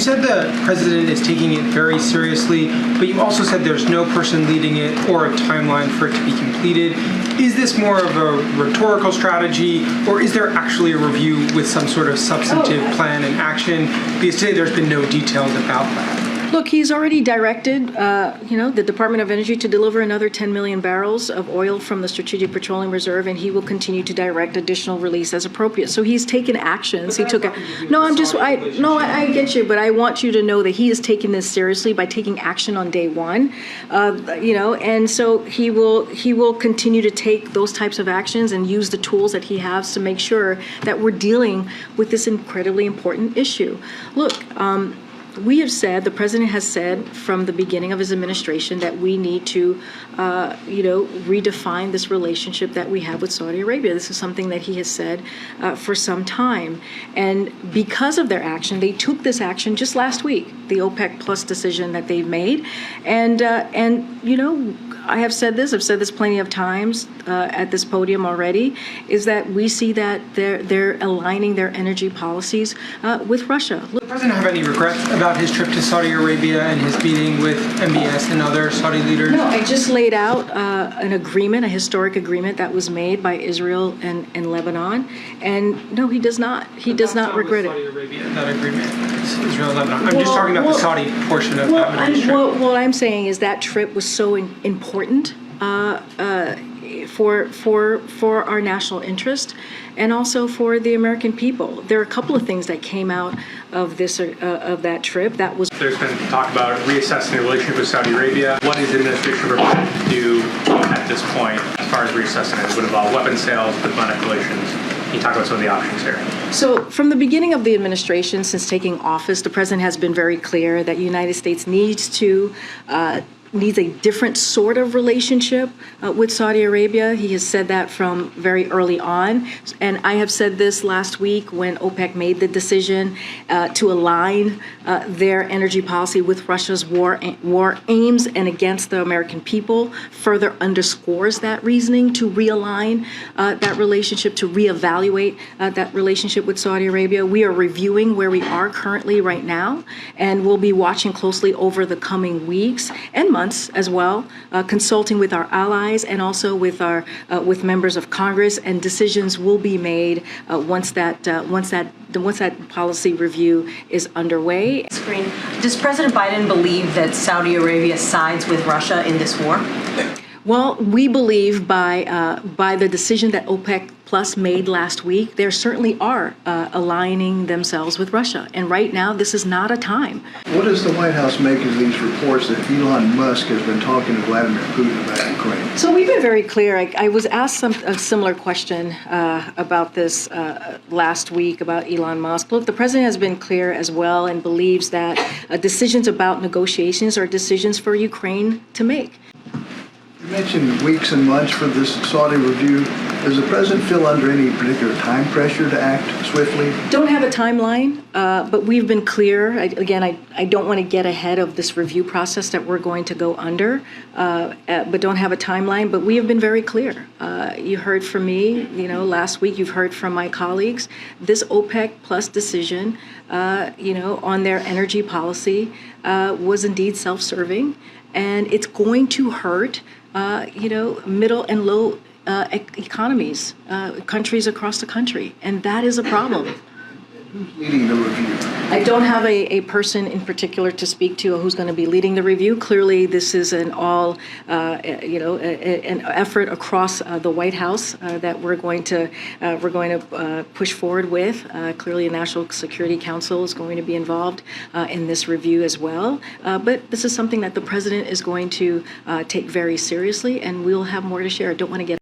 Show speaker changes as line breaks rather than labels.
said the president is taking it very seriously, but you also said there's no person leading it or a timeline for it to be completed. Is this more of a rhetorical strategy, or is there actually a review with some sort of substantive plan and action? Because today there's been no details about that.
Look, he's already directed, the Department of Energy to deliver another 10 million barrels of oil from the Strategic Petroleum Reserve, and he will continue to direct additional release as appropriate. So he's taken actions. He took I get you, but I want you to know that he is taking this seriously by taking action on day one, and so he will continue to take those types of actions and use the tools that he has to make sure that we're dealing with this incredibly important issue. Look, we have said, the president has said from the beginning of his administration that we need to, redefine this relationship that we have with Saudi Arabia. This is something that he has said for some time. And because of their action, they took this action just last week, the OPEC Plus decision that they've made. And I have said this, I've said this plenty of times at this podium already, is that we see that they're aligning their energy policies with Russia.
Does the president have any regrets about his trip to Saudi Arabia and his meeting with MBS and other Saudi leaders?
No, I just laid out an agreement, a historic agreement that was made by Israel and Lebanon, and no, he does not. He does not regret it.
Saudi Arabia, that agreement, Israel and Lebanon. I'm just talking about the Saudi portion of that trip.
What I'm saying is that trip was so important for our national interest and also for the American people. There are a couple of things that came out of this of that trip. That was
there's been talk about reassessing the relationship with Saudi Arabia. What is the administration prepared to do at this point as far as reassessing it? It would involve weapons sales, diplomatic relations. Can you talk about some of the options here?
So from the beginning of the administration, since taking office, the president has been very clear that the United States needs a different sort of relationship with Saudi Arabia. He has said that from very early on. And I have said this last week when OPEC made the decision to align their energy policy with Russia's war aims and against the American people, further underscores that reasoning to realign that relationship, to reevaluate that relationship with Saudi Arabia. We are reviewing where we are currently right now, and we'll be watching closely over the coming weeks and months as well, consulting with our allies and also with members of Congress, and decisions will be made once that policy review is underway.
Karine, does President Biden believe that Saudi Arabia sides with Russia in this war?
Well, we believe by the decision that OPEC Plus made last week, there certainly are aligning themselves with Russia. And right now, this is not a time.
What does the White House make of these reports that Elon Musk has been talking to Vladimir Putin about Ukraine?
So we've been very clear. I was asked a similar question about this last week about Elon Musk. Look, the president has been clear as well and believes that decisions about negotiations are decisions for Ukraine to make.
You mentioned weeks and months for this Saudi review. Does the president feel under any particular time pressure to act swiftly?
Don't have a timeline, but we've been clear. I don't want to get ahead of this review process that we're going to go under, but don't have a timeline. But we have been very clear. You heard from me, last week. You've heard from my colleagues. This OPEC Plus decision, on their energy policy was indeed self-serving, and it's going to hurt, middle and low economies, countries across the country, and that is a problem.
Who's leading the review?
I don't have a person in particular to speak to who's going to be leading the review. Clearly, this is an effort across the White House that we're going to push forward with. Clearly, the National Security Council is going to be involved in this review as well. But this is something that the president is going to take very seriously, and we'll have more to share. I don't want to get